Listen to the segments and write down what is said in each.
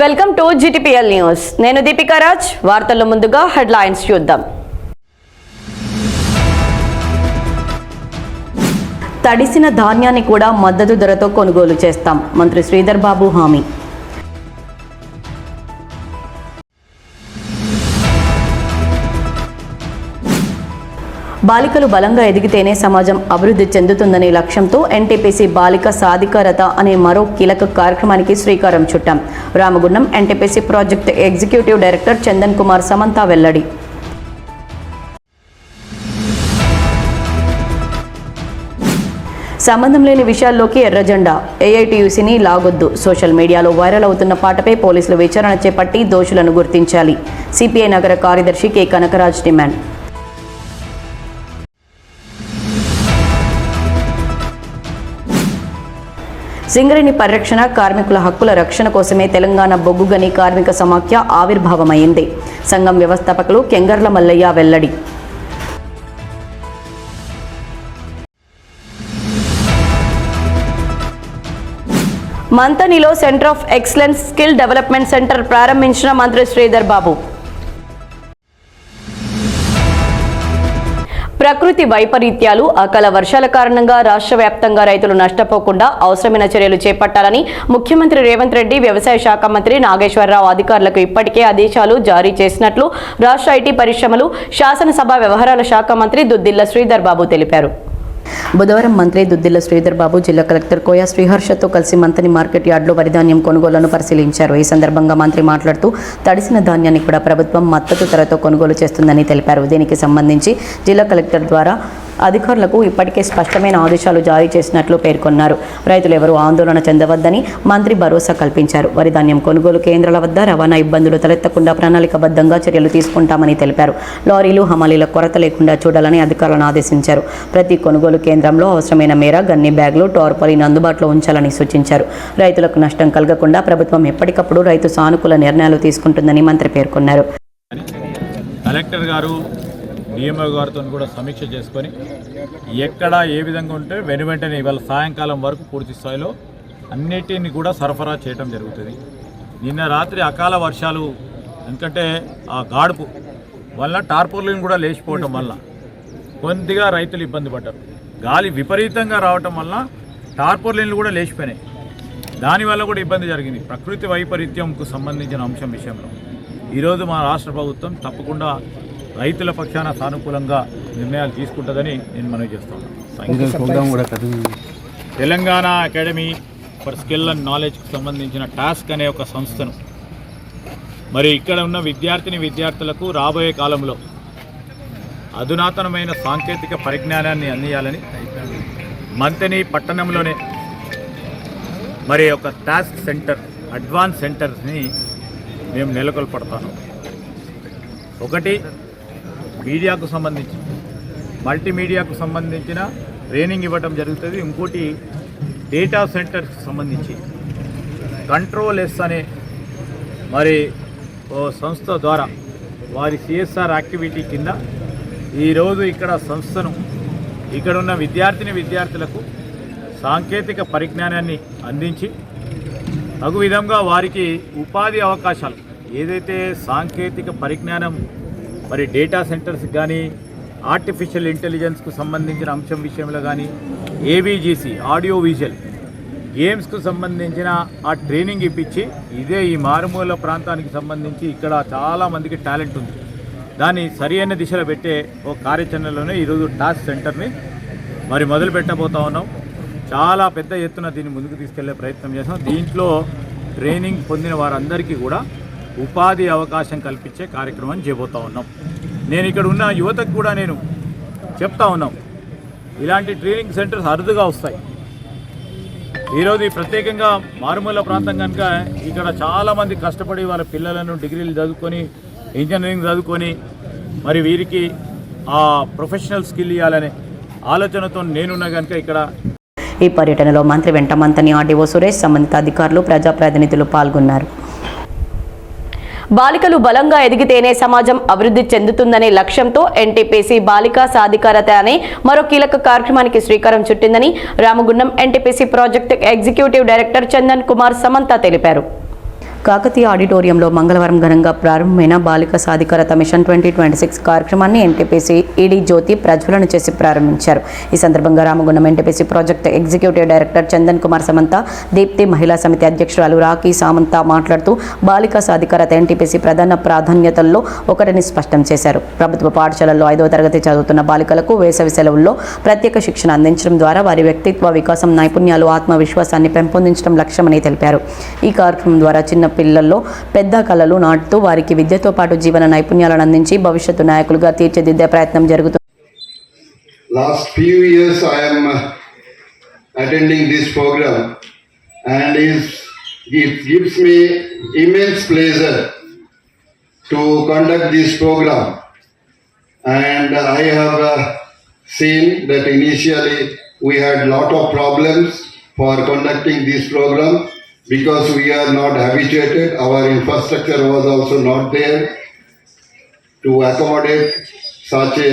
Welcome to GTPL news. నేను దీపికా రాజ్. వార్తల్లో ముందుగా హెడ్లైన్స్ చూద్దాం. తడిసిన ధాన్యాన్ని కూడా మద్దతు ధరతో కొనుగోలు చేస్తాం. మంత్రి శ్రీధర్ బాబు హామీ. బాలికలు బలంగా ఎదిగితేనే సమాజం అభివృద్ధి చెందుతుందనే లక్ష్యంతో NTPC బాలిక సాధికారత అనే మరో కీలక కార్యక్రమానికి శ్రీకారం చుట్టాం. Ramagundam NTPC project executive director Chandan Kumar Samanta వెల్లడి. సంబంధం లేని విషయాల్లోకి ఎర్రజెండా, AITUCని లాగొద్దు. సోషల్ మీడియాలో వైరల్ అవుతున్న పాటపై పోలీసులు విచారణ చేపట్టి దోషులను గుర్తించాలి. CPI నగర కార్యదర్శి K కనకరాజ్ డిమాండ్. సింగరేణి పరిరక్షణ, కార్మికుల హక్కుల రక్షణ కోసమే తెలంగాణ బొగ్గు గని కార్మిక సమాఖ్య ఆవిర్భావమైంది. సంఘం వ్యవస్థాపకులు కెంగర్ల మల్లయ్య వెల్లడి. మంతనిలో centre of excellence skill development centre ప్రారంభించిన మంత్రి శ్రీధర్ బాబు. ప్రకృతి వైపరీత్యాలు, అకాల వర్షాల కారణంగా రాష్ట్ర వ్యాప్తంగా రైతులు నష్టపోకుండా అవసరమైన చర్యలు చేపట్టాలని ముఖ్యమంత్రి రేవంత్ రెడ్డి, వ్యవసాయ శాఖ మంత్రి నాగేశ్వరరావు అధికారులకు ఇప్పటికే ఆదేశాలు జారీ చేసినట్లు రాష్ట్ర IT పరిశ్రమలు, శాసనసభ వ్యవహారాల శాఖ మంత్రి దుద్దిళ్ల శ్రీధర్ బాబు తెలిపారు. బుధవారం మంత్రి దుద్దిళ్ల శ్రీధర్ బాబు జిల్లా కలెక్టర్ కోయ శ్రీహర్షతో కలిసి మంతని మార్కెట్ యార్డులో వరిధాన్యం కొనుగోలును పరిశీలించారు. ఈ సందర్భంగా మంత్రి మాట్లాడుతూ తడిసిన ధాన్యాన్ని కూడా ప్రభుత్వం మద్దతు ధరతో కొనుగోలు చేస్తుందని తెలిపారు. దీనికి సంబంధించి జిల్లా కలెక్టర్ ద్వారా అధికారులకు ఇప్పటికే స్పష్టమైన ఆదేశాలు జారీ చేసినట్లు పేర్కొన్నారు. రైతులు ఎవరూ ఆందోళన చెందవద్దని మంత్రి భరోసా కల్పించారు. వరిధాన్యం కొనుగోలు కేంద్రాల వద్ద రవాణా ఇబ్బందులు తలెత్తకుండా ప్రణాళికబద్ధంగా చర్యలు తీసుకుంటామని తెలిపారు. లారీలు, హమాలీల కొరత లేకుండా చూడాలని అధికారులను ఆదేశించారు. ప్రతి కొనుగోలు కేంద్రంలో అవసరమైన మేర గన్ని బ్యాగులు, టార్పాలిన్ అందుబాటులో ఉంచాలని సూచించారు. రైతులకు నష్టం కలగకుండా ప్రభుత్వం ఎప్పటికప్పుడు రైతు సానుకూల నిర్ణయాలు తీసుకుంటుందని మంత్రి పేర్కొన్నారు. కలెక్టర్ గారు DMO గారితో కూడా సమీక్ష చేసుకొని ఎక్కడ ఏ విధంగా ఉంటే వెంటనే ఇవాళ సాయంకాలం వరకు పూర్తి స్థాయిలో అన్నిటిని కూడా సరఫరా చేయడం జరుగుతుంది. నిన్న రాత్రి అకాల వర్షాలు, ఎందుకంటే ఆ గాడుపు వల్ల టార్పోలిన్ కూడా లేచిపోవటం వల్ల కొద్దిగా రైతులు ఇబ్బంది పడ్డారు. గాలి విపరీతంగా రావటం వల్ల టార్పోలిన్లు కూడా లేచిపోయినాయి. దానివల్ల కూడా ఇబ్బంది జరిగింది. ప్రకృతి వైపరీత్యంకు సంబంధించిన అంశం విషయంలో ఈరోజు మా రాష్ట్ర ప్రభుత్వం తప్పకుండా రైతుల పక్షాన సానుకూలంగా నిర్ణయాలు తీసుకుంటుందని నేను మనవి చేస్తున్నాను. Telangana academy for skill and నాలెడ్జ్కి సంబంధించిన టాస్క్ అనే ఒక సంస్థను మరి ఇక్కడ ఉన్న విద్యార్థులకు రాబోయే కాలంలో అధునాతనమైన సాంకేతిక పరిజ్ఞానాన్ని అందించాలని మంతని పట్టణంలోనే మరి ఒక టాస్క్ సెంటర్, అడ్వాన్స్ సెంటర్స్ని మేము నెలకొల్పడతాను. ఒకటి మీడియాకు సంబంధించి, మల్టీమీడియాకు సంబంధించిన ట్రైనింగ్ ఇవ్వడం జరుగుతుంది. ఇంకోటి డేటా సెంటర్స్కి సంబంధించి కంట్రోల్ అనే మరి ఓ సంస్థ ద్వారా వారి CSR యాక్టివిటీ కింద ఈరోజు ఇక్కడ సంస్థను ఇక్కడ ఉన్న విద్యార్థులకు సాంకేతిక పరిజ్ఞానాన్ని అందించి తగు విధంగా వారికి ఉపాధి అవకాశాలు, ఏదైతే సాంకేతిక పరిజ్ఞానం మరి డేటా సెంటర్స్ కానీ, ఆర్టిఫిషియల్ ఇంటెలిజెన్స్కు సంబంధించిన అంశం విషయంలో కానీ, AVGC ఆడియో విజువల్ గేమ్స్కు సంబంధించిన ఆ ట్రైనింగ్ ఇప్పించి ఇదే ఈ మారుమూల ప్రాంతానికి సంబంధించి ఇక్కడ చాలామందికి టాలెంట్ ఉంది. దాన్ని సరైన దిశలో పెట్టే ఓ కార్యాచరణలోనే ఈరోజు టాస్క్ సెంటర్ని మరి మొదలు పెట్టబోతా ఉన్నాం. చాలా పెద్ద ఎత్తున దీన్ని ముందుకు తీసుకెళ్లే ప్రయత్నం చేస్తాం. దీంట్లో ట్రైనింగ్ పొందిన వారందరికీ కూడా ఉపాధి అవకాశం కల్పించే కార్యక్రమం చేయబోతా ఉన్నాం. నేను ఇక్కడ ఉన్న యువతకు కూడా నేను చెప్తా ఉన్నాం, ఇలాంటి ట్రైనింగ్ సెంటర్స్ అరుదుగా వస్తాయి. ఈరోజు ప్రత్యేకంగా మారుమూల ప్రాంతం కనుక ఇక్కడ చాలామంది కష్టపడి వాళ్ళ పిల్లలను డిగ్రీలు చదువుకొని, ఇంజనీరింగ్ చదువుకొని మరి వీరికి ఆ ప్రొఫెషనల్ స్కిల్ ఇవ్వాలనే ఆలోచనతో నేనున్నా కనుక ఇక్కడ ఈ పర్యటనలో మంత్రి వెంట మంతని ఆర్డీఓ సురేష్, సంబంధిత అధికారులు, ప్రజాప్రతినిధులు పాల్గొన్నారు. బాలికలు బలంగా ఎదిగితేనే సమాజం అభివృద్ధి చెందుతుందనే లక్ష్యంతో NTPC బాలికా సాధికారత అనే మరో కీలక కార్యక్రమానికి శ్రీకారం చుట్టిందని Ramagundam NTPC project executive director Chandan Kumar Samanta తెలిపారు. కాకతీయ ఆడిటోరియంలో మంగళవారం ఘనంగా ప్రారంభమైన బాలిక సాధికారత మిషన్ 2026 కార్యక్రమాన్ని ఎన్టీపీసీ ఈడీ జ్యోతి ప్రజ్వలన చేసి ప్రారంభించారు. ఈ సందర్భంగా Ramagundam NTPC project executive director Chandan Kumar Samantha, Deepti Mahila Samiti అధ్యక్షురాలు రాఖీ సామంత మాట్లాడుతూ బాలిక సాధికారత ఎన్టీపీసీ ప్రధాన ప్రాధాన్యతల్లో ఒకటిని స్పష్టం చేశారు. ప్రభుత్వ పాఠశాలల్లో 5వ తరగతి చదువుతున్న బాలికలకు వేసవి సెలవుల్లో ప్రత్యేక శిక్షణ అందించడం ద్వారా వారి వ్యక్తిత్వ వికాసం, నైపుణ్యాలు, ఆత్మవిశ్వాసాన్ని పెంపొందించడం లక్ష్యమని తెలిపారు. ఈ కార్యక్రమం ద్వారా చిన్న పిల్లల్లో పెద్ద కళలు నాటుతూ వారికి విద్యతో పాటు జీవన నైపుణ్యాలను అందించి భవిష్యత్తు నాయకులుగా తీర్చిదిద్దే ప్రయత్నం జరుగుతుంది. Last few years I am attending this program and it gives me immense pleasure to conduct this program, and I have seen that initially we had lot of problems for conducting this program because we are not habituated. Our infrastructure was also not there to accommodate such a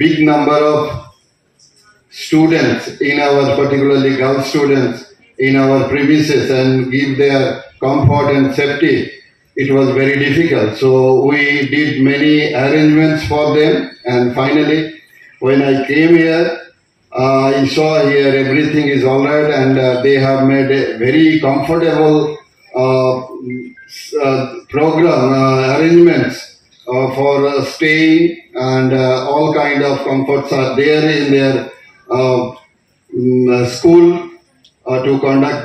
big number of students in our, particularly girl students, in our premises and give their comfort and safety. It was very difficult. So we did many arrangements for them, and finally when I came here, I saw here everything is all right, and they have made a very comfortable program arrangements for staying, and all kind of comforts are there in their school to conduct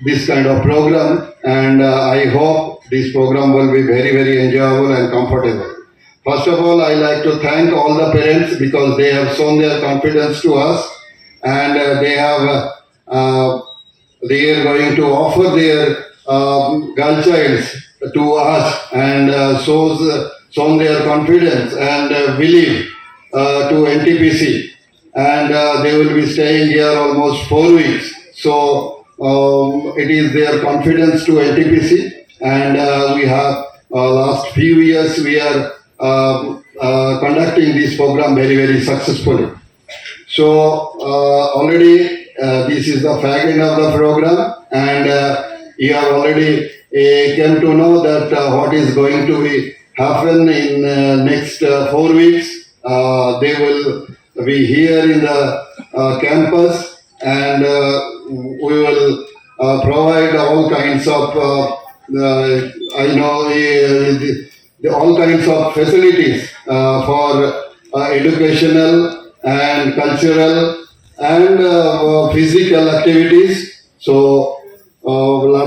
this kind of program, and I hope this program will be very, very enjoyable and comfortable. First of all, I like to thank all the parents because they have shown their confidence to us, and they are going to offer their girl childs to us, and shown their confidence and belief to NTPC, and they will be staying here almost 4 weeks. So it is their confidence to NTPC, and we have last few years we are conducting this program very, very successfully. So already this is the fag end of the program, and you have already came to know that what is going to be happen in next 4 weeks. They will be here in the campus, and we will provide all kinds of all kinds of facilities for educational and cultural and physical activities. So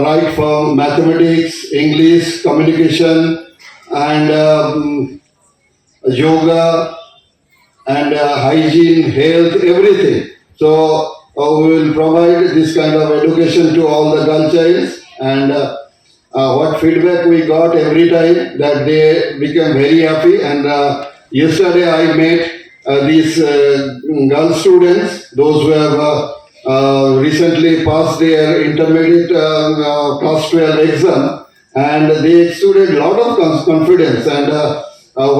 right from mathematics, English, communication, and yoga, and hygiene, health, everything. So we will provide this kind of education to all the girl childs, and what feedback we got every time that they became very happy. And yesterday I met these girl students, those who have recently passed their intermediate class 12 exam, and they exuded a lot of confidence. And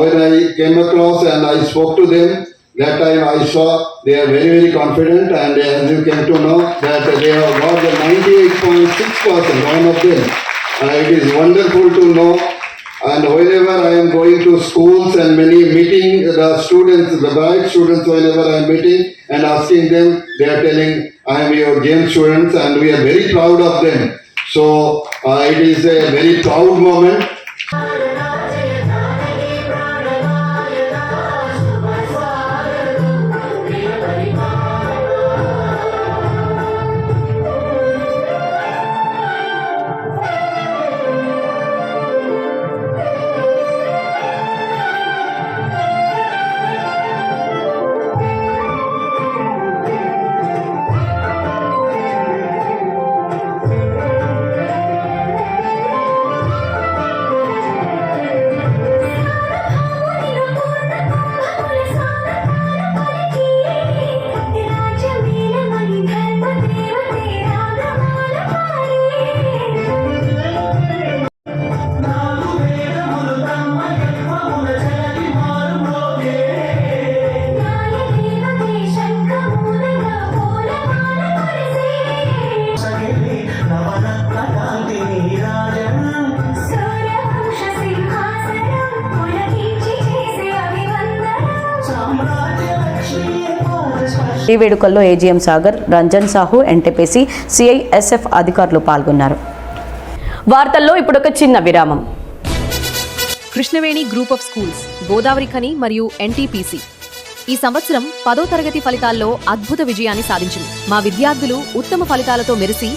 when I came across and I spoke to them, that time I saw they are very, very confident, and as you came to know that they have got the 98.6%, one of them. It is wonderful to know, and whenever I am going to schools and many meeting the students, the bright students, whenever I am meeting and asking them, they are telling, I am your game students, and we are very proud of them. So it is a very proud moment. ఈ వేడుకల్లో AGM Sagar, Ranjan Sahu, NTPC, CISF అధికారులు పాల్గొన్నారు. వార్తల్లో ఇప్పుడు ఒక చిన్న విరామం. Krishnaveni group of schools, Godavari Khani మరియు ఎన్టీపీసీ ఈ సంవత్సరం 10వ తరగతి ఫలితాల్లో అద్భుత విజయాన్ని సాధించింది. మా విద్యార్థులు ఉత్తమ ఫలితాలతో మెరిసి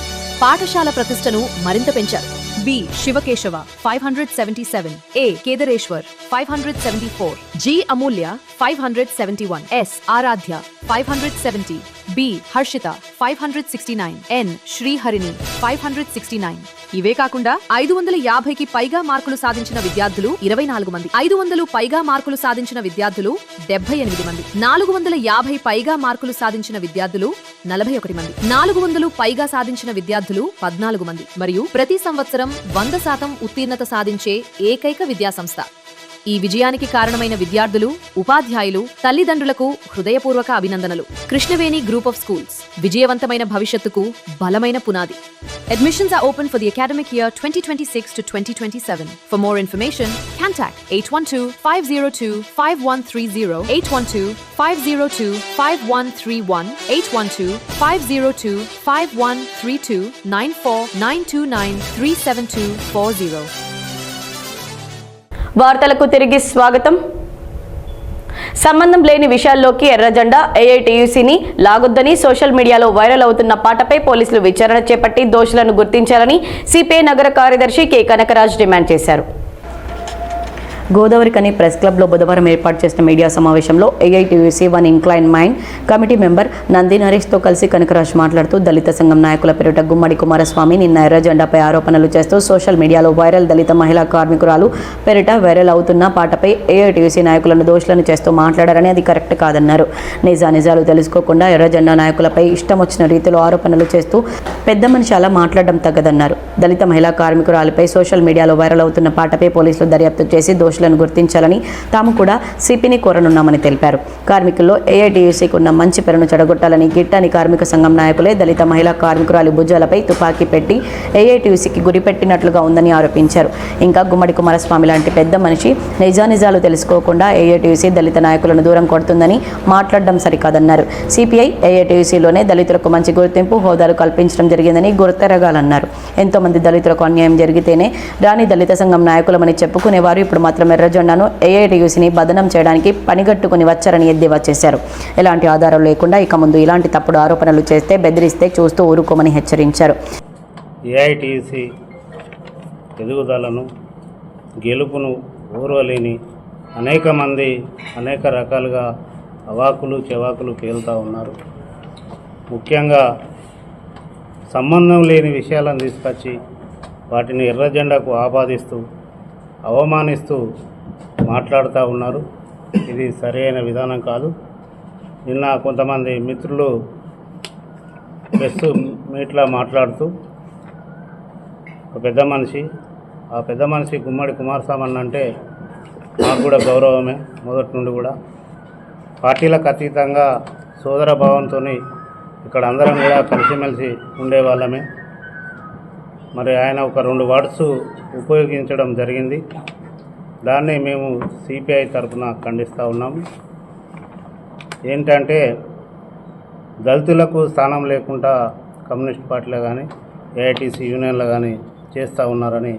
పాఠశాల ప్రతిష్టను మరింత పెంచారు. బి శివకేశవ 577, ఏ కేదరేశ్వర్ 574, జి అమూల్య 571, ఎస్ ఆరాధ్య 570, బి హర్షిత 569, ఎన్ శ్రీహరిణి 569. ఇవే కాకుండా 550కి పైగా మార్కులు సాధించిన విద్యార్థులు 24 మంది, 500 పైగా మార్కులు సాధించిన విద్యార్థులు 78 మంది, 450 పైగా మార్కులు సాధించిన విద్యార్థులు 41 మంది, 400 పైగా సాధించిన విద్యార్థులు 14 మంది మరియు ప్రతి సంవత్సరం 100% ఉత్తీర్ణత సాధించే ఏకైక విద్యాసంస్థ. ఈ విజయానికి కారణమైన విద్యార్థులు, ఉపాధ్యాయులు, తల్లిదండ్రులకు హృదయపూర్వక అభినందనలు. కృష్ణవేణి గ్రూప్ ఆఫ్ స్కూల్స్ విజయవంతమైన భవిష్యత్తుకు బలమైన పునాది. Admissions are open for the academic year 2026 to 2027. For more information, contact 812-502-5130, 812-502-5131, 812-502-5132, 94-929-37240. వార్తలకు తిరిగి స్వాగతం. సంబంధం లేని విషయాల్లోకి ఎర్రజెండా, ఏఐటీయూసీని లాగొద్దని సోషల్ మీడియాలో వైరల్ అవుతున్న పాటపై పోలీసులు విచారణ చేపట్టి దోషులను గుర్తించాలని సిపిఐ నగర కార్యదర్శి కె కనకరాజ్ డిమాండ్ చేశారు. గోదావరి ఖని ప్రెస్ క్లబ్లో బుధవారం ఏర్పాటు చేసిన మీడియా సమావేశంలో AITUC 1 incline mine committee member Nandi నరేష్తో కలిసి కనకరాజ్ మాట్లాడుతూ దళిత సంఘం నాయకుల పేరిట గుమ్మడి కుమారస్వామి నిన్న ఎర్రజెండాపై ఆరోపణలు చేస్తూ సోషల్ మీడియాలో వైరల్ దళిత మహిళా కార్మికురాలు పేరిట వైరల్ అవుతున్న పాటపై ఏఐటీయూసీ నాయకులను దోషులను చేస్తూ మాట్లాడారని అది కరెక్ట్ కాదన్నారు. నిజాలు తెలుసుకోకుండా ఎర్రజెండా నాయకులపై ఇష్టం వచ్చిన రీతిలో ఆరోపణలు చేస్తూ పెద్ద మనిషి అలా మాట్లాడడం తగ్గదన్నారు. దళిత మహిళా కార్మికురాలపై సోషల్ మీడియాలో వైరల్ అవుతున్న పాటపై పోలీసులు దర్యాప్తు చేసి దోషులను గుర్తించాలని తాము కూడా సిపిని కోరనున్నామని తెలిపారు. కార్మికుల్లో ఏఐటీయూసీకి ఉన్న మంచి పేరును చెడగొట్టాలని గిట్టని కార్మిక సంఘం నాయకులే దళిత మహిళా కార్మికురాలి భుజాలపై తుపాకీ పెట్టి ఏఐటీయూసీకి గురిపెట్టినట్లుగా ఉందని ఆరోపించారు. ఇంకా గుమ్మడి కుమారస్వామి లాంటి పెద్ద మనిషి నిజాలు తెలుసుకోకుండా ఏఐటీయూసీ దళిత నాయకులను దూరం కొడుతుందని మాట్లాడడం సరికాదన్నారు. సిపిఐ ఏఐటీయూసీలోనే దళితులకు మంచి గుర్తింపు, హోదాలు కల్పించడం జరిగిందని గుర్తెరగాలన్నారు. ఎంతో మంది దళితులకు అన్యాయం జరిగితేనే రాని దళిత సంఘం నాయకులమని చెప్పుకునేవారు ఇప్పుడు మాత్రం ఎర్రజెండాను ఏఐటీయూసీని బదనం చేయడానికి పనిగట్టుకుని వచ్చారని ఎద్దేవా చేశారు. ఎలాంటి ఆధారాలు లేకుండా ఇక ముందు ఇలాంటి తప్పుడు ఆరోపణలు చేస్తే బెదిరిస్తే చూస్తూ ఊరుకోమని హెచ్చరించారు. ఏఐటీయూసీ ఎదుగుదలను, గెలుపును ఓర్వలేని అనేక మంది అనేక రకాలుగా అవాకులు చెవాకులు పేలుతూ ఉన్నారు. ముఖ్యంగా సంబంధం లేని విషయాలను తీసుకొచ్చి వాటిని ఎర్రజెండాకు ఆపాదిస్తూ అవమానిస్తూ మాట్లాడుతూ ఉన్నారు. ఇది సరైన విధానం కాదు. నిన్న కొంతమంది మిత్రులు ప్రెస్ మీట్లా మాట్లాడుతూ ఒక పెద్ద మనిషి, ఆ పెద్ద మనిషి గుమ్మడి కుమారస్వామి అంటే మాకు కూడా గౌరవమే. మొదటి నుండి కూడా పార్టీలకు అతీతంగా సోదర భావంతో ఇక్కడ అందరం కూడా కలిసిమెలిసి ఉండేవాళ్ళమే. మరి ఆయన ఒక 2 వర్డ్స్ ఉపయోగించడం జరిగింది. దాన్ని మేము సిపిఐ తరఫున ఖండిస్తూ ఉన్నాము. ఏంటంటే దళితులకు స్థానం లేకుండా కమ్యూనిస్ట్ పార్టీలో కానీ ఏఐటీసీ యూనియన్లో కానీ చేస్తూ ఉన్నారని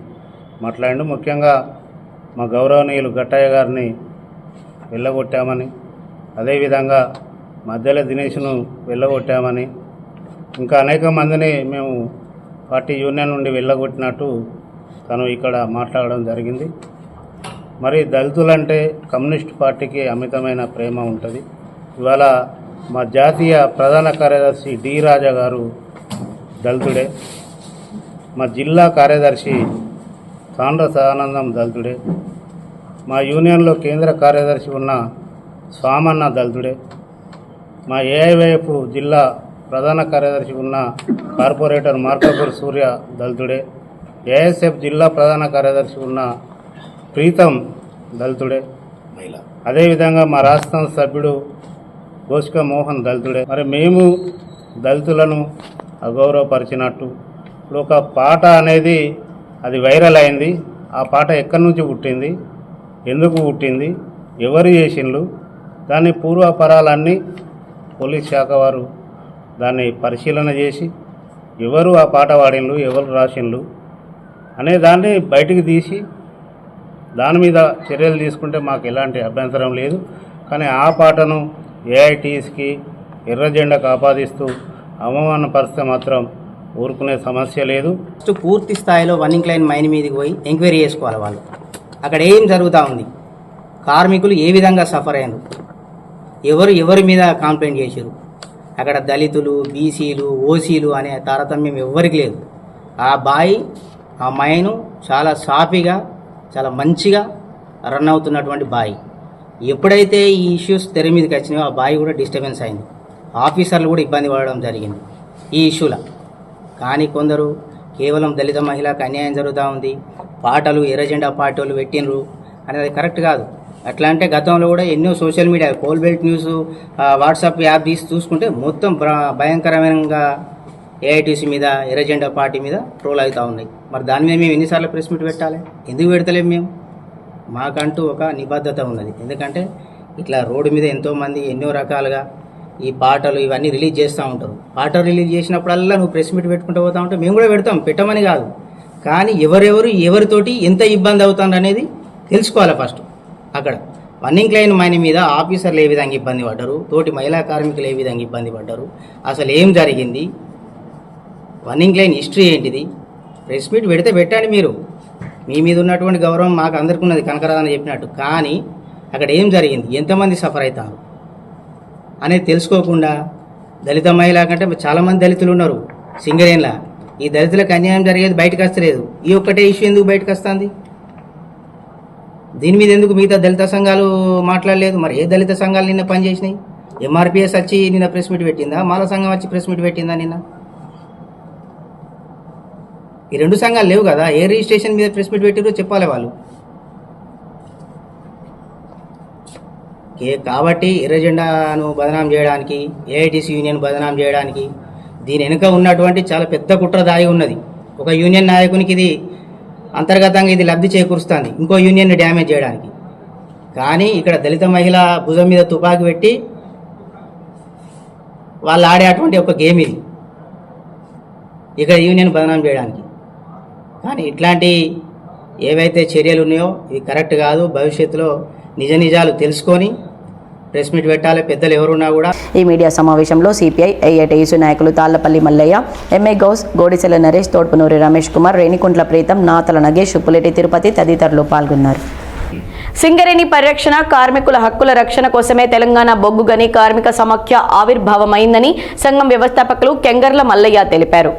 మాట్లాడిండు. ముఖ్యంగా మా గౌరవనీయులు గట్టయ్య గారిని వెళ్ళగొట్టామని, అదేవిధంగా మధ్యలో దినేష్ను వెళ్ళగొట్టామని, ఇంకా అనేక మందిని మేము పార్టీ యూనియన్ నుండి వెళ్ళగొట్టినట్టు తను ఇక్కడ మాట్లాడడం జరిగింది. మరి దళితులంటే కమ్యూనిస్ట్ పార్టీకి అమితమైన ప్రేమ ఉంటుంది. ఇవాళ మా జాతీయ ప్రధాన కార్యదర్శి డి రాజా గారు దళితుడే, మా జిల్లా కార్యదర్శి సాండ్రస్ ఆనందం దళితుడే, మా యూనియన్లో కేంద్ర కార్యదర్శి ఉన్న స్వామన్న దళితుడే, మా ఏఐవైఎఫ్ జిల్లా ప్రధాన కార్యదర్శి ఉన్న కార్పొరేటర్ మార్కపూర్ సూర్య దళితుడే, ఏఎస్ఎఫ్ జిల్లా ప్రధాన కార్యదర్శి ఉన్న ప్రీతం దళితుడే, అదేవిధంగా మా రాష్ట్ర సభ్యుడు గోష్క మోహన్ దళితుడే. మరి మేము దళితులను అగౌరవపరిచినట్టు ఇప్పుడు ఒక పాట అనేది అది వైరల్ అయింది. ఆ పాట ఎక్కడి నుంచి పుట్టింది, ఎందుకు పుట్టింది, ఎవరు చేసిండ్రు, దాని పూర్వపరాలన్నీ పోలీస్ శాఖ వారు దాన్ని పరిశీలన చేసి ఎవరు ఆ పాట పాడిండ్రు, ఎవరు రాసిండ్రు అనే దాన్ని బయటికి తీసి దాని మీద చర్యలు తీసుకుంటే మాకు ఎలాంటి అభ్యంతరం లేదు. కానీ ఆ పాటను ఏఐటీస్కి ఎర్ర జెండాకు ఆపాదిస్తూ అవమానపరిస్తే మాత్రం ఊరుకునే సమస్య లేదు. ఫస్ట్ పూర్తి స్థాయిలో వన్నింగ్ లైన్ మైన్ మీదకి పోయి ఎంక్వైరీ చేసుకోవాలి. వాళ్ళు అక్కడ ఏం జరుగుతూ ఉంది, కార్మికులు ఏ విధంగా సఫర్ అయ్యారు, ఎవరి మీద కంప్లైంట్ చేశారు. అక్కడ దళితులు, బీసీలు, ఓసీలు అనే తారతమ్యం ఎవ్వరికి లేదు. ఆ మైను చాలా సాఫీగా, చాలా మంచిగా రన్ అవుతున్నటువంటి బాయి. ఎప్పుడైతే ఈ ఇష్యూస్ తెర మీదకి వచ్చినాయో ఆ బాయి కూడా డిస్టర్బెన్స్ అయింది. ఆఫీసర్లు కూడా ఇబ్బంది పడడం జరిగింది ఈ ఇష్యూల. కానీ కొందరు కేవలం దళిత మహిళకు అన్యాయం జరుగుతూ ఉంది, పాటలు ఎర్రజెండా పాటలు పెట్టినరు అనేది కరెక్ట్ కాదు. అట్లా అంటే గతంలో కూడా ఎన్నో social media, pole belt news, WhatsApp app తీసి చూసుకుంటే మొత్తం భయంకరమైన ఏఐటీసీ మీద, ఎర్రజెండా పార్టీ మీద ట్రోల్ అవుతూ ఉన్నాయి. మరి దాని మీద మేము ఎన్నిసార్లు ప్రెస్ మీట్ పెట్టాలి? ఎందుకు పెడతలేము మేము? మాకంటూ ఒక నిబద్ధత ఉన్నది. ఎందుకంటే ఇట్లా రోడ్డు మీద ఎంతోమంది ఎన్నో రకాలుగా ఈ పాటలు ఇవన్నీ రిలీజ్ చేస్తూ ఉంటారు. పాటలు రిలీజ్ చేసినప్పుడల్లా నువ్వు ప్రెస్ మీట్ పెట్టుకుంటూ పోతా ఉంటే మేము కూడా పెడతాం, పెట్టమని కాదు. కానీ ఎవరితోటి ఎంత ఇబ్బంది అవుతుంది అనేది తెలుసుకోవాలి ఫస్ట్. అక్కడ వన్నింగ్ లైన్ మైన్ మీద ఆఫీసర్లు ఏ విధంగా ఇబ్బంది పడ్డారు, తోటి మహిళా కార్మికులు ఏ విధంగా ఇబ్బంది పడ్డారు, అసలు ఏం జరిగింది, వన్నింగ్ లైన్ హిస్టరీ ఏంటిది, ప్రెస్ మీట్ పెడితే పెట్టండి. మీరు మీ మీద ఉన్నటువంటి గౌరవం మాకు అందరికీ ఉన్నది, కనకరాదని చెప్పినట్టు. కానీ అక్కడ ఏం జరిగింది, ఎంతమంది సఫర్ అవుతారు అనేది తెలుసుకోకుండా దళిత మహిళ కంటే చాలామంది దళితులు ఉన్నారు సింగరేన్లా. ఈ దళితులకు అన్యాయం జరిగేది బయటకు వస్తలేదు. ఈ ఒక్కటే ఇష్యూ ఎందుకు బయటకు వస్తుంది? దీని మీద ఎందుకు మిగతా దళిత సంఘాలు మాట్లాడలేదు? మరి ఏ దళిత సంఘాలు నిన్న పనిచేసినాయి? ఎంఆర్పిఎస్ వచ్చి నిన్న ప్రెస్ మీట్ పెట్టిందా? మాల సంఘం వచ్చి ప్రెస్ మీట్ పెట్టిందా నిన్న? ఈ రెండు సంఘాలు లేవు కదా. ఏ రిజిస్ట్రేషన్ మీద ప్రెస్ మీట్ పెట్టిరో చెప్పాలి వాళ్ళు. కాబట్టి ఎర్రజెండాను బదనాం చేయడానికి, ఏఐటీసీ యూనియన్ బదనాం చేయడానికి దీని వెనుక ఉన్నటువంటి చాలా పెద్ద కుట్ర దాగి ఉన్నది. ఒక యూనియన్ నాయకునికి ఇది అంతర్గతంగా ఇది లబ్ధి చేకూరుస్తుంది, ఇంకో యూనియన్ని డ్యామేజ్ చేయడానికి. కానీ ఇక్కడ దళిత మహిళ భుజం మీద తుపాకీ పెట్టి వాళ్ళు ఆడేటువంటి ఒక గేమ్ ఇది, ఇక్కడ యూనియన్ బదనాం చేయడానికి. కానీ ఇట్లాంటి ఏవైతే చర్యలు ఉన్నాయో ఇది కరెక్ట్ కాదు. భవిష్యత్తులో నిజాలు తెలుసుకొని ప్రెస్ మీట్ పెట్టాలి. పెద్దలు ఎవరున్నా కూడా. ఈ మీడియా సమావేశంలో సిపిఐ, ఏఐటీయూసీ నాయకులు తాళ్లపల్లి మల్లయ్య, ఎంఏ గౌస్, గోడిసెల నరేష్, తోడ్పునూరి రమేష్ కుమార్, రేణికుంట్ల ప్రీతం, నాతల నగేష్, పులిటి తిరుపతి తదితరులు పాల్గొన్నారు. సింగరేణి పరిరక్షణ, కార్మికుల హక్కుల రక్షణ కోసమే తెలంగాణ బొగ్గు గని కార్మిక సమాఖ్య ఆవిర్భావమైందని సంఘం వ్యవస్థాపకులు కెంగర్ల మల్లయ్య తెలిపారు.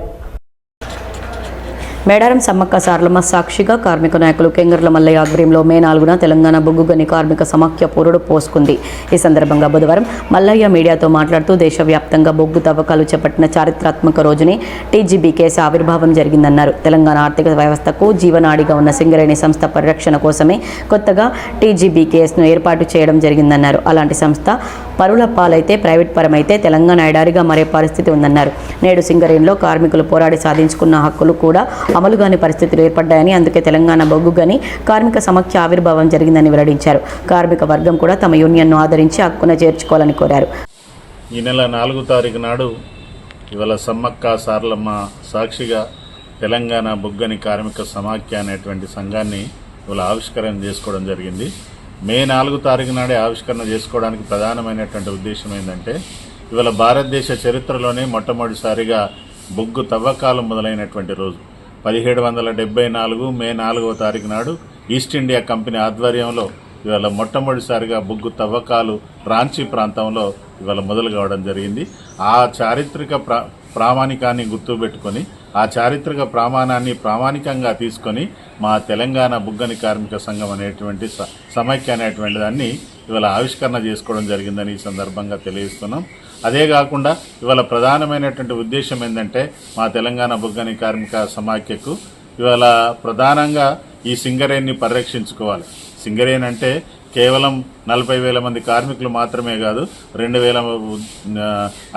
మేడారం సమ్మక్క సారలమ్మ సాక్షిగా కార్మిక నాయకులు కెంగర్ల మల్లయ్య ఆధ్వర్యంలో మే 4న తెలంగాణ బొగ్గు గని కార్మిక సమాఖ్య పురుడు పోసుకుంది. ఈ సందర్భంగా బుధవారం మల్లయ్య మీడియాతో మాట్లాడుతూ దేశవ్యాప్తంగా బొగ్గు తవ్వకాలు చేపట్టిన చారిత్రాత్మక రోజుని టీజీబీకేఎస్ ఆవిర్భావం జరిగిందన్నారు. తెలంగాణ ఆర్థిక వ్యవస్థకు జీవనాడిగా ఉన్న సింగరేణి సంస్థ పరిరక్షణ కోసమే కొత్తగా టీజీబీకేఎస్ను ఏర్పాటు చేయడం జరిగిందన్నారు. అలాంటి సంస్థ పరుల పాలైతే ప్రైవేట్ పరమైతే తెలంగాణ ఎడారిగా మారే పరిస్థితి ఉందన్నారు. నేడు సింగరేణిలో కార్మికులు పోరాడి సాధించుకున్న హక్కులు కూడా అమలుగాని పరిస్థితులు ఏర్పడ్డాయని, అందుకే తెలంగాణ బొగ్గు గని కార్మిక సమాఖ్య ఆవిర్భావం జరిగిందని వెల్లడించారు. కార్మిక వర్గం కూడా తమ యూనియన్ను ఆదరించి హక్కున చేర్చుకోవాలని కోరారు. ఈ నెల 4వ తారీఖు నాడు ఇవాళ సమ్మక్క సారలమ్మ సాక్షిగా తెలంగాణ బొగ్గని కార్మిక సమాఖ్య అనేటువంటి సంఘాన్ని ఇవాళ ఆవిష్కరణ చేసుకోవడం జరిగింది. మే 4వ తారీఖు నాడే ఆవిష్కరణ చేసుకోవడానికి ప్రధానమైనటువంటి ఉద్దేశం ఏంటంటే ఇవాళ భారతదేశ చరిత్రలోనే మొట్టమొదటిసారిగా బొగ్గు తవ్వకాలు మొదలైనటువంటి రోజు 1774 మే 4వ తారీఖు నాడు ఈస్ట్ ఇండియా కంపెనీ ఆధ్వర్యంలో ఇవాళ మొట్టమొదటిసారిగా బొగ్గు తవ్వకాలు రాంచీ ప్రాంతంలో ఇవాళ మొదలు కావడం జరిగింది. ఆ చారిత్రక ప్రామాణికాన్ని గుర్తుపెట్టుకొని, ఆ చారిత్రక ప్రామాణికంగా తీసుకొని మా తెలంగాణ బొగ్గని కార్మిక సంఘం అనేటువంటి సమైక్య అనేటువంటి దాన్ని ఇవాళ ఆవిష్కరణ చేసుకోవడం జరిగిందని ఈ సందర్భంగా తెలియజేస్తున్నాం. అదే కాకుండా ఇవాళ ప్రధానమైనటువంటి ఉద్దేశం ఏంటంటే మా తెలంగాణ బొగ్గని కార్మిక సమాఖ్యకు ఇవాళ ప్రధానంగా ఈ సింగరేణిని పరిరక్షించుకోవాలి. సింగరేణి అంటే కేవలం 40,000 మంది కార్మికులు మాత్రమే కాదు, 2,000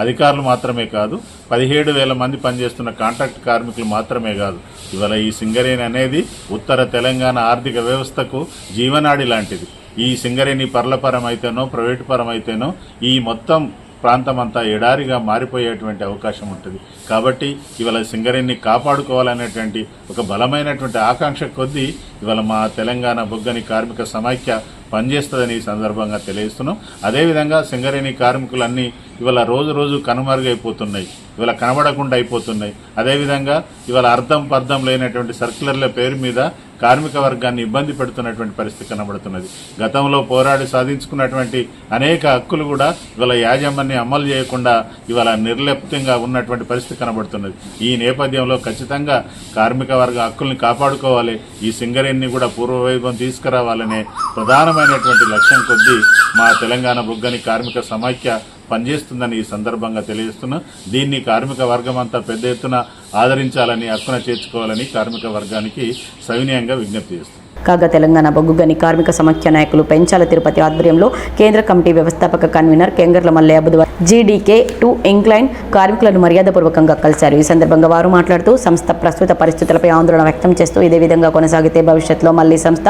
అధికారులు మాత్రమే కాదు, 17,000 మంది పనిచేస్తున్న కాంట్రాక్ట్ కార్మికులు మాత్రమే కాదు. ఇవాళ ఈ సింగరేణి అనేది ఉత్తర తెలంగాణ ఆర్థిక వ్యవస్థకు జీవనాడి లాంటిది. ఈ సింగరేణి పర్ల పరం అయితేనో ప్రైవేటు పరం అయితేనో ఈ మొత్తం ప్రాంతం అంతా ఎడారిగా మారిపోయేటువంటి అవకాశం ఉంటుంది. కాబట్టి ఇవాళ సింగరేణిని కాపాడుకోవాలనేటువంటి ఒక బలమైనటువంటి ఆకాంక్ష కొద్దీ ఇవాళ మా తెలంగాణ బొగ్గని కార్మిక సమాఖ్య పనిచేస్తుందని ఈ సందర్భంగా తెలియజేస్తున్నాం. అదేవిధంగా సింగరేణి కార్మికులన్నీ ఇవాళ రోజు రోజు కనుమరుగైపోతున్నాయి, ఇవాళ కనబడకుండా అయిపోతున్నాయి. అదేవిధంగా ఇవాళ అర్థం పర్థం లేనటువంటి సర్క్యులర్ల పేరు మీద కార్మిక వర్గాన్ని ఇబ్బంది పెడుతున్నటువంటి పరిస్థితి కనబడుతున్నది. గతంలో పోరాడి సాధించుకున్నటువంటి అనేక హక్కులు కూడా ఇవాళ యాజమాన్యం అమలు చేయకుండా ఇవాళ నిర్లిప్తంగా ఉన్నటువంటి పరిస్థితి కనబడుతున్నది. ఈ నేపథ్యంలో ఖచ్చితంగా కార్మిక వర్గ హక్కుల్ని కాపాడుకోవాలి, ఈ సింగరేణిని కూడా పూర్వవైభవం తీసుకురావాలనే ప్రధానమైనటువంటి లక్ష్యం కొద్దీ మా తెలంగాణ బొగ్గని కార్మిక సమాఖ్య పనిచేస్తుందని ఈ సందర్భంగా తెలియజేస్తున్నాం. దీన్ని కార్మిక వర్గం అంతా పెద్ద ఎత్తున ఆదరించాలని, హక్కున చేర్చుకోవాలని కార్మిక వర్గానికి సవినయంగా విజ్ఞప్తి చేస్తున్నాం. కాగా తెలంగాణ బొగ్గు గని కార్మిక సమాఖ్య నాయకులు పెంచాల తిరుపతి ఆధ్వర్యంలో కేంద్ర కమిటీ వ్యవస్థాపక కన్వీనర్ కెంగర్ల మల్లయ్య బుధవారం జీడీకే 2 ఇంక్లైన్ కార్మికులను మర్యాదపూర్వకంగా కలిశారు. ఈ సందర్భంగా వారు మాట్లాడుతూ సంస్థ ప్రస్తుత పరిస్థితులపై ఆందోళన వ్యక్తం చేస్తూ ఇదే విధంగా కొనసాగితే భవిష్యత్తులో మళ్లీ సంస్థ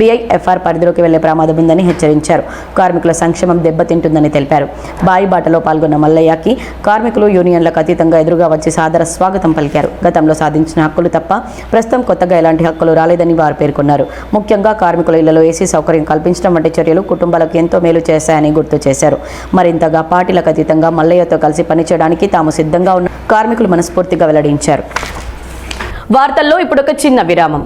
BIFR పరిధిలోకి వెళ్లే ప్రమాదం ఉందని హెచ్చరించారు. కార్మికుల సంక్షేమం దెబ్బతింటుందని తెలిపారు. బాయిబాటలో పాల్గొన్న మల్లయ్యకి కార్మికులు యూనియన్లకు అతీతంగా ఎదురుగా వచ్చి సాదర స్వాగతం పలికారు. గతంలో సాధించిన హక్కులు తప్ప ప్రస్తుతం కొత్తగా ఎలాంటి హక్కులు రాలేదని వారు పేర్కొన్నారు. ముఖ్యంగా కార్మికుల ఇళ్లలో ఏసీ సౌకర్యం కల్పించడం వంటి చర్యలు కుటుంబాలకు ఎంతో మేలు చేశాయని గుర్తు చేశారు. మరింతగా పార్టీలకు అతీతంగా మల్లయ్యతో కలిసి పనిచేయడానికి తాము సిద్ధంగా ఉన్న కార్మికులు మనస్ఫూర్తిగా వెల్లడించారు. వార్తల్లో ఇప్పుడు ఒక చిన్న విరామం.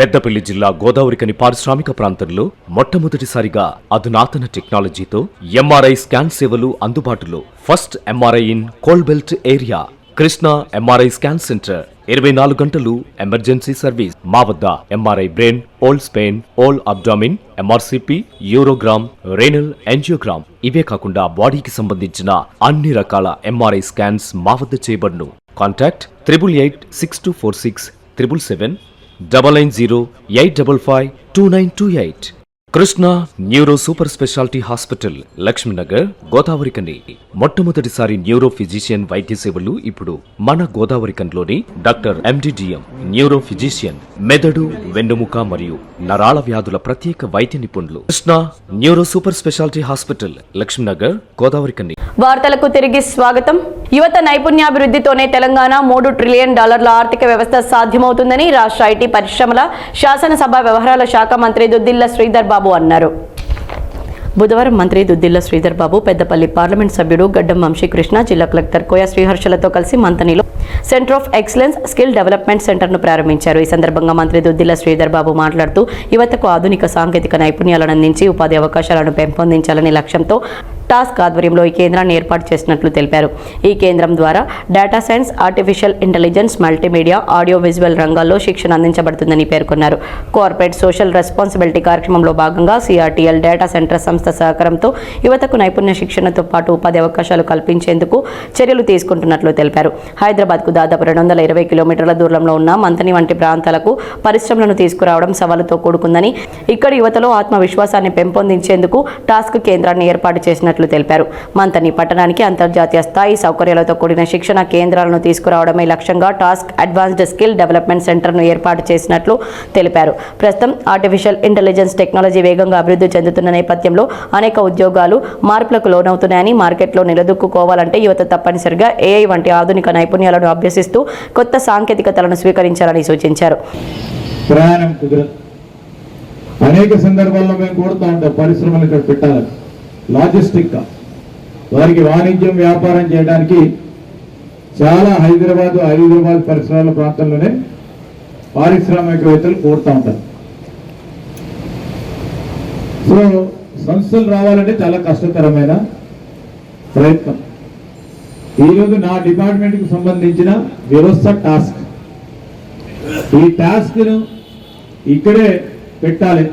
పెద్దపల్లి జిల్లా గోదావరికని పారిశ్రామిక ప్రాంతంలో మొట్టమొదటిసారిగా అధునాతన టెక్నాలజీతో MRI స్కాన్ సేవలు అందుబాటులో. First MRI in coal belt area. Krishna MRI scan centre 24 గంటలు ఎమర్జెన్సీ సర్వీస్. మా వద్ద MRI brain, whole spine, whole abdomen, MRCP, urogram, renal angiogram ఇవే కాకుండా బాడీకి సంబంధించిన అన్ని రకాల MRI స్కాన్స్ మా వద్ద చేయబడును. Contact 8886246777 99085552928. Krishna neuro super speciality hospital, Lakshmi Nagar, Godavarikhani. మొట్టమొదటిసారి న్యూరో ఫిజిషియన్ వైద్య సేవలు ఇప్పుడు మన గోదావరికన్లోని డాక్టర్ MDDM న్యూరో ఫిజిషియన్, మెదడు, వెన్నుముక మరియు నరాల వ్యాధుల ప్రత్యేక వైద్య నిపుణులు. Krishna neuro super speciality hospital, Lakshmi Nagar, Godavarikhani. వార్తలకు తిరిగి స్వాగతం. యువత నైపుణ్యాభివృద్ధితోనే తెలంగాణ $3 ట్రిలియన్ ఆర్థిక వ్యవస్థ సాధ్యమవుతుందని రాష్ట్ర ఐటీ పరిశ్రమల శాసనసభ వ్యవహారాల శాఖ మంత్రి దుద్దిల్ల శ్రీధర్ బాబు అన్నారు. బుధవారం మంత్రి దుద్దిల్ల శ్రీధర్ బాబు పెద్దపల్లి పార్లమెంట్ సభ్యుడు గడ్డం వంశీకృష్ణ, జిల్లా కలెక్టర్ కోయ శ్రీహర్షలతో కలిసి మంతనిలో centre of excellence skill development సెంటర్ను ప్రారంభించారు. ఈ సందర్భంగా మంత్రి దుద్దిల్ల శ్రీధర్ బాబు మాట్లాడుతూ యువతకు ఆధునిక సాంకేతిక నైపుణ్యాలను అందించి ఉపాధి అవకాశాలను పెంపొందించాలనే లక్ష్యంతో టాస్క్ ఆధ్వర్యంలో ఈ కేంద్రాన్ని ఏర్పాటు చేసినట్లు తెలిపారు. ఈ కేంద్రం ద్వారా data science, artificial intelligence, multimedia, audio visual రంగాల్లో శిక్షణ అందించబడుతుందని పేర్కొన్నారు. కార్పొరేట్ సోషల్ రెస్పాన్సిబిలిటీ కార్యక్రమంలో భాగంగా CRTL డేటా సెంటర్ సంస్థ సహకారంతో యువతకు నైపుణ్య శిక్షణతో పాటు ఉపాధి అవకాశాలు కల్పించేందుకు చర్యలు తీసుకుంటున్నట్లు తెలిపారు. హైదరాబాద్కు దాదాపు 220 కిలోమీటర్ల దూరంలో ఉన్న మంతని వంటి ప్రాంతాలకు పరిశ్రమలను తీసుకురావడం సవాలుతో కూడుకుందని, ఇక్కడి యువతలో ఆత్మవిశ్వాసాన్ని పెంపొందించేందుకు టాస్క్ కేంద్రాన్ని ఏర్పాటు చేసినట్లు తెలిపారు. మంతని పట్టణానికి అంతర్జాతీయ స్థాయి సౌకర్యాలతో కూడిన శిక్షణ కేంద్రాలను తీసుకురావడమే లక్ష్యంగా టాస్క్ అడ్వాన్స్డ్ స్కిల్ డెవలప్మెంట్ సెంటర్ను ఏర్పాటు చేసినట్లు తెలిపారు. ప్రస్తుతం ఆర్టిఫిషియల్ ఇంటెలిజెన్స్ టెక్నాలజీ వేగంగా అభివృద్ధి చెందుతున్న నేపథ్యంలో అనేక ఉద్యోగాలు మార్పులకు లోనవుతున్నాయని, మార్కెట్లో నిలదొక్కుకోవాలంటే యువత తప్పనిసరిగా AI వంటి ఆధునిక నైపుణ్యాలను అభ్యసిస్తూ కొత్త సాంకేతికతలను స్వీకరించాలని సూచించారు. ప్రయాణం కుదరదు. అనేక సందర్భాల్లో మేము కోరుతూ ఉంటాం పరిశ్రమలు ఇక్కడ పెట్టాలని. లాజిస్టిక్ వారికి వాణిజ్యం, వ్యాపారం చేయడానికి చాలా హైదరాబాద్ పరిసరాల ప్రాంతంలోనే పారిశ్రామికవేత్తలు కోరుతూ ఉంటారు. సో సంస్థలు రావాలంటే చాలా కష్టతరమైన ప్రయత్నం. ఈరోజు నా డిపార్ట్మెంట్కి సంబంధించిన వ్యవస్థ టాస్క్, ఈ టాస్క్ను ఇక్కడే పెట్టాలి.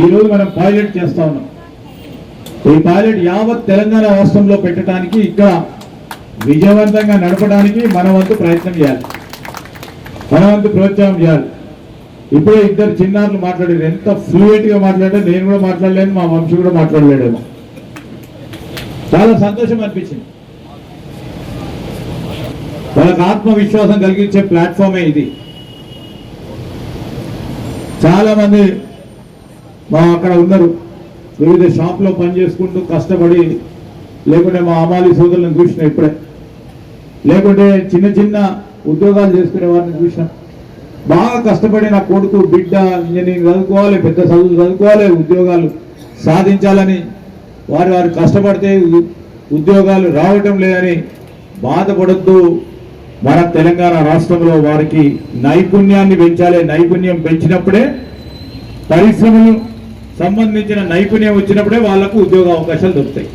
ఈరోజు మనం పైలట్ చేస్తా ఉన్నాం. ఈ పైలట్ యావత్ తెలంగాణ రాష్ట్రంలో పెట్టడానికి, ఇక్కడ విజయవంతంగా నడపడానికి మన వంతు ప్రయత్నం చేయాలి, మన వంతు ప్రోత్సాహం చేయాలి. ఇప్పుడే ఇద్దరు చిన్నారులు మాట్లాడారు, ఎంత ఫ్లూయెంట్గా మాట్లాడారు. నేను కూడా మాట్లాడలేను, మా వంశీ కూడా మాట్లాడలేడేమో. చాలా సంతోషం అనిపించింది. వాళ్ళకి ఆత్మవిశ్వాసం కలిగించే ప్లాట్ఫామే ఇది. చాలా మంది మా అక్కడ ఉన్నారు, వివిధ షాప్లో పనిచేసుకుంటూ కష్టపడి లేకుంటే మా అమాలి సోదరులను చూసినాం ఇప్పుడే, లేకుంటే చిన్న చిన్న ఉద్యోగాలు చేసుకునే వారిని చూసినాం. బాగా కష్టపడి నా కొడుకు బిడ్డ ఇంజనీరింగ్ చదువుకోవాలి, పెద్ద చదువులు చదువుకోవాలి, ఉద్యోగాలు సాధించాలని వారు కష్టపడితే ఉద్యోగాలు రావటం లేదని బాధపడద్దు. మన తెలంగాణ రాష్ట్రంలో వారికి నైపుణ్యాన్ని పెంచాలి. నైపుణ్యం పెంచినప్పుడే, పరిశ్రమలు సంబంధించిన నైపుణ్యం వచ్చినప్పుడే వాళ్లకు ఉద్యోగ అవకాశాలు దొరుకుతాయి.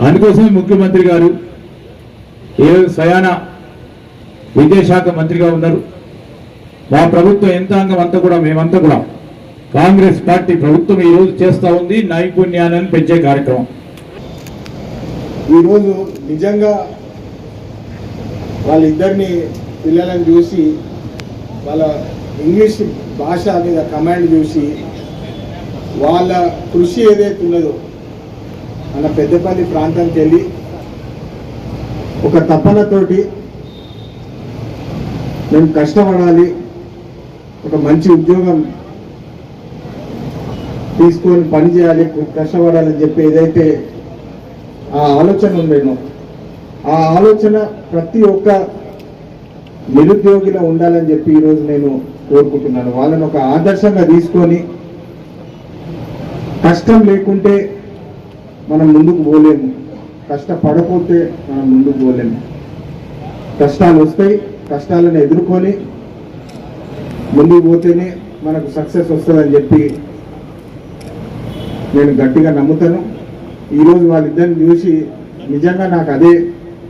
అందుకోసమే ముఖ్యమంత్రి గారు స్వయాన విద్యాశాఖ మంత్రిగా ఉన్నారు. మా ప్రభుత్వం యంత్రాంగం అంతా కూడా, మేమంతా కూడా కాంగ్రెస్ పార్టీ ప్రభుత్వం ఈరోజు చేస్తూ ఉంది నైపుణ్యాన్ని పెంచే కార్యక్రమం. ఈరోజు నిజంగా వాళ్ళిద్దరిని పిల్లలను చూసి, వాళ్ళ ఇంగ్లీష్ భాష మీద కమాండ్ చూసి, వాళ్ళ కృషి ఏదైతే ఉన్నదో మన పెద్దపల్లి ప్రాంతానికి వెళ్ళి ఒక తపనతోటి మేము కష్టపడాలి, ఒక మంచి ఉద్యోగం తీసుకొని పని చేయాలి, కష్టపడాలని చెప్పి ఏదైతే ఆ ఆలోచన ఉండేనో, ఆ ఆలోచన ప్రతి ఒక్క నిరుద్యోగిలో ఉండాలని చెప్పి ఈరోజు నేను కోరుకుంటున్నాను. వాళ్ళని ఒక ఆదర్శంగా తీసుకొని, కష్టం లేకుంటే మనం ముందుకు పోలేము, కష్టపడకపోతే మనం ముందుకు పోలేము. కష్టాలు వస్తాయి, కష్టాలను ఎదుర్కొని ముందుకు పోతేనే మనకు సక్సెస్ వస్తుందని చెప్పి నేను గట్టిగా నమ్ముతాను. ఈరోజు వాళ్ళిద్దరిని చూసి నిజంగా నాకు అదే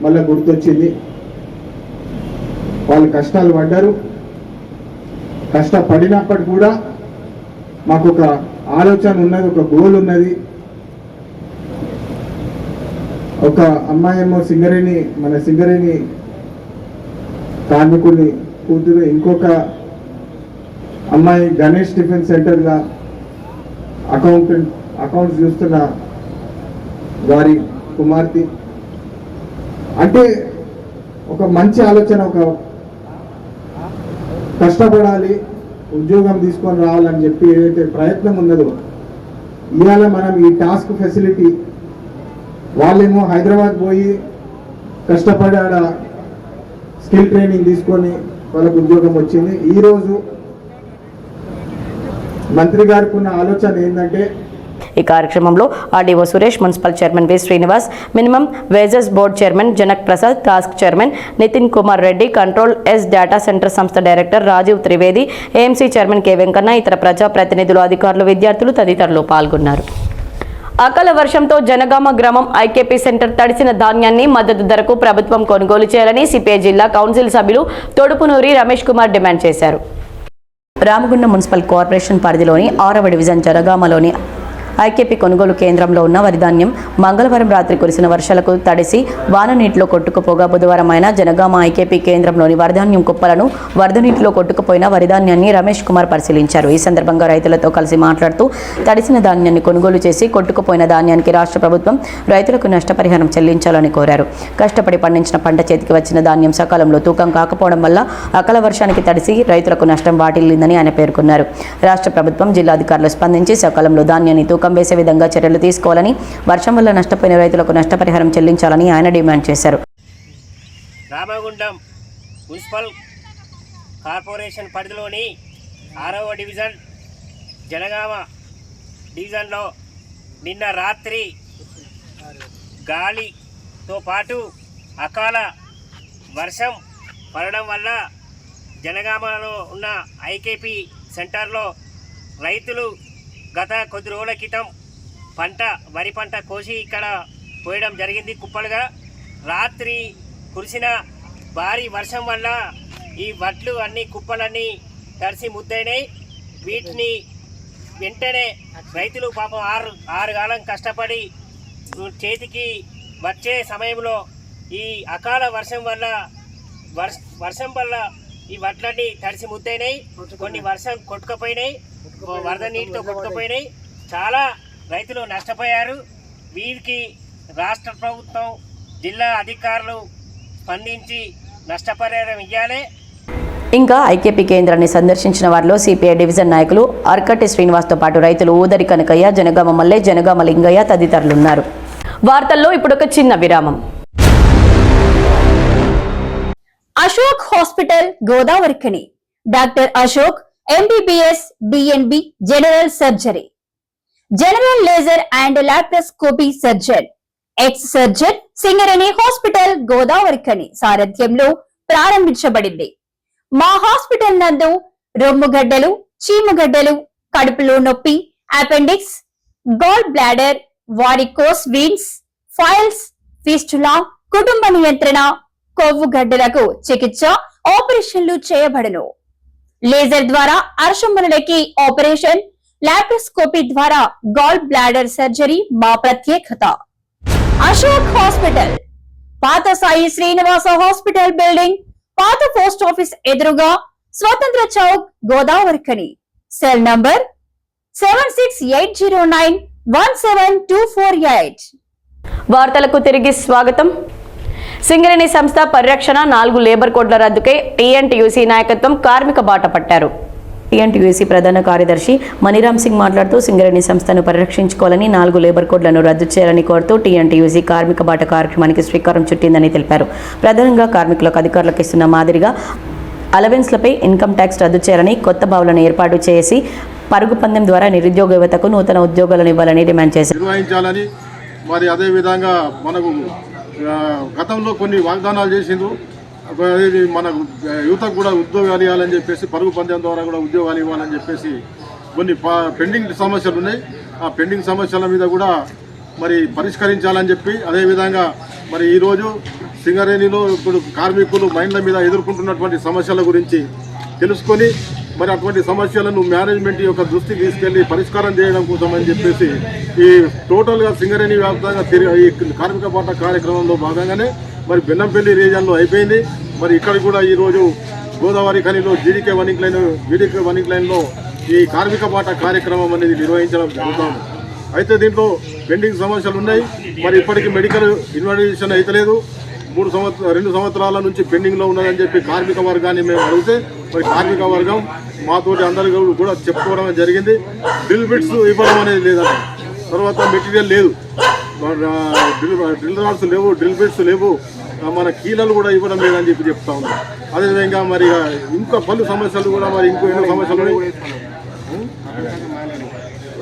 మళ్ళీ గుర్తొచ్చింది. వాళ్ళు కష్టాలు పడ్డారు, కష్టపడినప్పటికి కూడా మాకు ఒక ఆలోచన ఉన్నది, ఒక గోల్ ఉన్నది. ఒక అమ్మాయి ఏమో సింగరేణి, మన సింగరేణి కార్మికుడిని కూతురు, ఇంకొక అమ్మాయి గణేష్ టిఫిన్ సెంటర్గా అకౌంట్స్ చూస్తున్న వారి కుమార్తె. అంటే ఒక మంచి ఆలోచన, ఒక కష్టపడాలి, ఉద్యోగం తీసుకొని రావాలని చెప్పి ఏదైతే ప్రయత్నం ఉన్నదో, ఇవాళ మనం ఈ టాస్క్ ఫెసిలిటీ, వాళ్ళేమో హైదరాబాద్ పోయి కష్టపడి ఆడ స్కిల్ ట్రైనింగ్ తీసుకొని వాళ్ళకు ఉద్యోగం వచ్చింది. ఈరోజు మంత్రి గారికి ఉన్న ఆలోచన ఏంటంటే, ఈ కార్యక్రమంలో RDO Suresh, municipal chairman V Srinivas, minimum wages board chairman Janak Prasad, TASK chairman Nitin Kumar Reddy, control S data centre సంస్థ director Rajiv Trivedi, AMC chairman K Venkanna, ఇతర ప్రజాప్రతినిధులు, అధికారులు, విద్యార్థులు తదితరులు పాల్గొన్నారు. అకాల వర్షంతో జనగామ గ్రామం ఐకేపీ సెంటర్ తడిసిన ధాన్యాన్ని మద్దతు ధరకు ప్రభుత్వం కొనుగోలు చేయాలని సిపిఐ జిల్లా కౌన్సిల్ సభ్యులు తొడుపునూరి రమేష్ కుమార్ డిమాండ్ చేశారు. రామగుండం మున్సిపల్ కార్పొరేషన్ పరిధిలోని 6వ డివిజన్ జనగామలోని ఐకేపీ కొనుగోలు కేంద్రంలో ఉన్న వరిధాన్యం మంగళవారం రాత్రి కురిసిన వర్షాలకు తడిసి వాన నీటిలో కొట్టుకుపోగా బుధవారం అయిన జనగామ ఐకేపీ కేంద్రంలోని వరిధాన్యం కుప్పలను వరద నీటిలో కొట్టుకుపోయిన వరిధాన్యాన్ని రమేష్ కుమార్ పరిశీలించారు. ఈ సందర్భంగా రైతులతో కలిసి మాట్లాడుతూ తడిసిన ధాన్యాన్ని కొనుగోలు చేసి కొట్టుకుపోయిన ధాన్యానికి రాష్ట్ర ప్రభుత్వం రైతులకు నష్టపరిహారం చెల్లించాలని కోరారు. కష్టపడి పండించిన పంట చేతికి వచ్చిన ధాన్యం సకాలంలో తూకం కాకపోవడం వల్ల అకాల వర్షానికి తడిసి రైతులకు నష్టం వాటిల్లిందని ఆయన పేర్కొన్నారు. రాష్ట్ర ప్రభుత్వం, జిల్లాధికారులు స్పందించి సకాలంలో ధాన్యాన్ని తూకం వేసే విధంగా చర్యలు తీసుకోవాలని, వర్షం వల్ల నష్టపోయిన రైతులకు నష్టపరిహారం చెల్లించాలని ఆయన డిమాండ్ చేశారు. రామగుండం మున్సిపల్ కార్పొరేషన్ పరిధిలోని 6వ డివిజన్ జనగామ డివిజన్లో నిన్న రాత్రి గాలితో పాటు అకాల వర్షం పడడం వల్ల జనగామలో ఉన్న ఐకేపీ సెంటర్లో రైతులు గత కొద్ది రోజుల క్రితం వరి పంట కోసి ఇక్కడ పోయడం జరిగింది కుప్పలుగా. రాత్రి కురిసిన భారీ వర్షం వల్ల ఈ వడ్లు అన్ని కుప్పలన్నీ తడిసి ముద్దైనాయి. వీటిని వెంటనే రైతులు పాపం ఆరు కాలం కష్టపడి చేతికి వచ్చే సమయంలో ఈ అకాల వర్షం వల్ల ఈ వడ్లన్నీ తడిసి ముద్దైనాయి. కొన్ని వర్షం కొట్టుకుపోయినాయి, వరద నీటితో కొట్టుకుపోయినాయి. చాలా రైతులు నష్టపోయారు. వీరికి రాష్ట్ర ప్రభుత్వం, జిల్లా అధికారులు స్పందించి నష్టపరిహారం ఇవ్వాలి. ఇంకా ఐకేపీ కేంద్రాన్ని సందర్శించిన వారిలో సిపిఐ డివిజన్ నాయకులు అర్కటి శ్రీనివాస్తో పాటు రైతులు ఊదరి కనకయ్య, జనగామ మల్లె, జనగామ లింగయ్య తదితరులున్నారు. వార్తల్లో ఇప్పుడు ఒక చిన్న విరామం. Ashok hospital Godavarikhani. Doctor Ashok MBBS DNB general surgery, general laser and laparoscopy surgeon, ex surgeon Singareni hospital Godavarikhani సారథ్యంలో ప్రారంభించబడింది. మా హాస్పిటల్ నందు రొమ్ముగడ్డలు, చీమగడ్డలు, కడుపులో నొప్పి, appendix, gall bladder, varicose veins, piles, fistula, కుటుంబ నియంత్రణ, కొవ్వు గడ్డలకు చికిత్స, ఆపరేషన్లు చేయబడును. లేజర్ ద్వారా అర్షములకి ఆపరేషన్, లాప్రోస్కోపీ ద్వారా గాల్ బ్లాడర్ సర్జరీ మా ప్రత్యేకత. అశోక్ హాస్పిటల్, పాత సాయి శ్రీనివాస హాస్పిటల్ బిల్డింగ్, పాత పోస్ట్ ఆఫీస్ ఎదురుగా, స్వతంత్ర చౌక్, గోదావరిఖని. Cell number 7680917248. వార్తలకు తిరిగి స్వాగతం. సింగరేణి సంస్థ పరిరక్షణ 4 లేబర్ కోడ్ల రద్దుకై టీఎన్టీయూసీ నాయకత్వం కార్మిక బాట పట్టారు. టీఎన్టీయూసీ ప్రధాన కార్యదర్శి మణిరామ్ సింగ్ మాట్లాడుతూ సింగరేణి సంస్థను పరిరక్షించుకోవాలని 4 లేబర్ కోడ్లను రద్దు చేయాలని కోరుతూ టీఎన్టీయూసీ కార్మిక బాట కార్యక్రమానికి శ్రీకారం చుట్టిందని తెలిపారు. ప్రధానంగా కార్మికులకు అధికారులకు ఇస్తున్న మాదిరిగా అలవెన్స్లపై ఇన్కమ్ ట్యాక్స్ రద్దు చేయాలని, కొత్త బావులను ఏర్పాటు చేసి పరుగు పందెం ద్వారా నిరుద్యోగ యువతకు నూతన ఉద్యోగాలను ఇవ్వాలని డిమాండ్ చేశారు. నిర్వహించాలని మరి అదేవిధంగా మనకు గతంలో కొన్ని వాగ్దానాలు చేసిండ్రు. మనకు యువతకు కూడా ఉద్యోగాలు ఇవ్వాలని చెప్పేసి, పరుగు పందెం ద్వారా కూడా ఉద్యోగాలు ఇవ్వాలని చెప్పేసి కొన్ని పెండింగ్ సమస్యలు ఉన్నాయి. ఆ పెండింగ్ సమస్యల మీద కూడా మరి పరిష్కరించాలని చెప్పి, అదేవిధంగా మరి ఈరోజు సింగరేణిలో ఇప్పుడు కార్మికులు మైండ్ల మీద ఎదుర్కొంటున్నటువంటి సమస్యల గురించి తెలుసుకొని మరి అటువంటి సమస్యలను మేనేజ్మెంట్ యొక్క దృష్టికి తీసుకెళ్లి పరిష్కారం చేయడం కోసం అని చెప్పేసి ఈ టోటల్గా సింగరేణి వ్యాప్తంగా ఈ కార్మిక బాట కార్యక్రమంలో భాగంగానే మరి బెల్లంపల్లి రీజన్లో అయిపోయింది. మరి ఇక్కడ కూడా ఈరోజు గోదావరి ఖనిలో జీడీకే వనింగ్ లైన్లో ఈ కార్మిక బాట కార్యక్రమం అనేది నిర్వహించడం జరుగుతుంది. అయితే దీంట్లో పెండింగ్ సమస్యలు ఉన్నాయి. మరి ఇప్పటికీ మెడికల్ ఇన్వెస్టిగేషన్ అయితే లేదు. 2 సంవత్సరాల నుంచి పెండింగ్లో ఉన్నదని చెప్పి కార్మిక వర్గాన్ని మేము అడిగితే మరి కార్మిక వర్గం మాతోటి అందరూ కూడా చెప్పుకోవడం జరిగింది. డ్రిల్ బిట్స్ ఇవ్వడం అనేది లేదన్న, తర్వాత మెటీరియల్ లేదు, డ్రిల్ రాడ్స్ లేవు, డ్రిల్ బిట్స్ లేవు, మన కీలలు కూడా ఇవ్వడం లేదని చెప్పి చెప్తా ఉన్నాం. అదేవిధంగా మరి ఇంకా పలు సమస్యలు కూడా మరి ఇంకో ఎన్నో సమస్యలు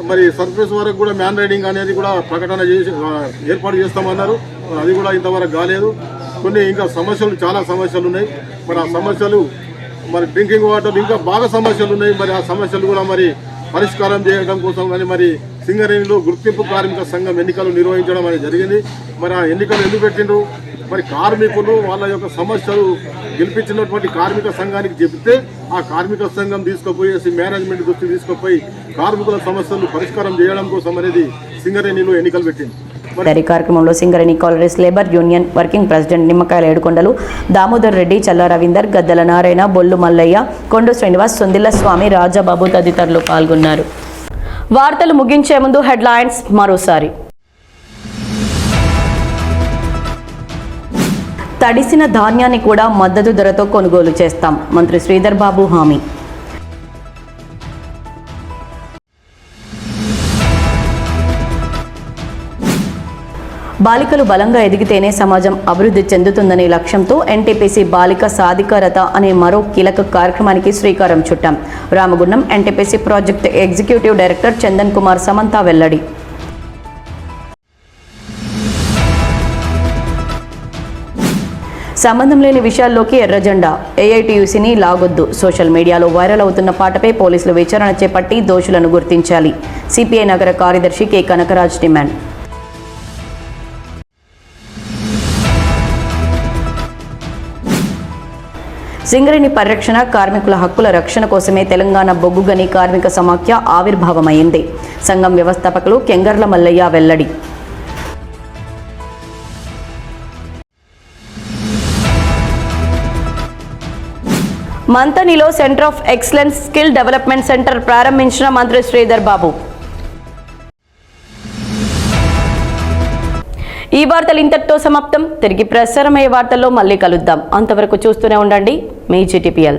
మరి సర్ఫేస్ వరకు కూడా మ్యాన్ రైడింగ్ అనేది కూడా ప్రకటన చేసి ఏర్పాటు చేస్తామన్నారు. అది కూడా ఇంతవరకు కాలేదు. కొన్ని ఇంకా సమస్యలు, చాలా సమస్యలు ఉన్నాయి. మరి ఆ సమస్యలు మరి డ్రింకింగ్ వాటర్ ఇంకా బాగా సమస్యలు ఉన్నాయి. మరి ఆ సమస్యలు కూడా మరి పరిష్కారం చేయడం కోసం కానీ మరి సింగరేణిలో గుర్తింపు కార్మిక సంఘం ఎన్నికలు నిర్వహించడం అనేది జరిగింది. మరి ఆ ఎన్నికలు ఎందుకు పెట్టిండ్రు? మరి కార్మికులు వాళ్ళ యొక్క సమస్యలు గెలిపించినటువంటి కార్మిక సంఘానికి చెబితే ఆ కార్మిక సంఘం తీసుకుపోయేసి మేనేజ్మెంట్ దృష్టికి తీసుకుపోయి కార్మికుల సమస్యలు పరిష్కారం చేయడం కోసం అనేది సింగరేణిలో ఎన్నికలు పెట్టింది. ఈ కార్యక్రమంలో Singareni collieries labour union working president Nimmakayala Yedukondalu, Damodar Reddy, చల్ల రవీందర్, గద్దల నారాయణ, బొల్లు మల్లయ్య, కొండు శ్రీనివాస్, సొందిల్ల స్వామి, రాజాబాబు తదితరులు పాల్గొన్నారు. వార్తలు ముగించే ముందు హెడ్లైన్స్ మరోసారి. తడిసిన ధాన్యాన్ని కూడా మద్దతు ధరతో కొనుగోలు చేస్తాం, మంత్రి శ్రీధర్ బాబు హామీ. బాలికలు బలంగా ఎదిగితేనే సమాజం అభివృద్ధి చెందుతుందనే లక్ష్యంతో ఎన్టీపీసీ బాలిక సాధికారత అనే మరో కీలక కార్యక్రమానికి శ్రీకారం చుట్టాం. Ramagundam NTPC project executive director Chandan Kumar Samanta వెల్లడి. సంబంధం లేని విషయాల్లోకి ఎర్రజెండా, ఏఐటీయూసీని లాగొద్దు. సోషల్ మీడియాలో వైరల్ అవుతున్న పాటపై పోలీసులు విచారణ చేపట్టి దోషులను గుర్తించాలి. సిపిఐ నగర కార్యదర్శి కె కనకరాజ్ డిమాండ్. సింగరేణి పరిరక్షణ, కార్మికుల హక్కుల రక్షణ కోసమే తెలంగాణ బొగ్గు గని కార్మిక సమాఖ్య ఆవిర్భావమైంది. సంఘం వ్యవస్థాపకులు కెంగర్ల మల్లయ్య వెల్లడి. మంతనిలో centre of excellence skill development centre ప్రారంభించిన మంత్రి శ్రీధర్ బాబు. ఈ వార్తలు ఇంతటితో సమాప్తం. తిరిగి ప్రసారమయ్యే వార్తల్లో మళ్ళీ కలుద్దాం. అంతవరకు చూస్తూనే ఉండండి మీ GTPL.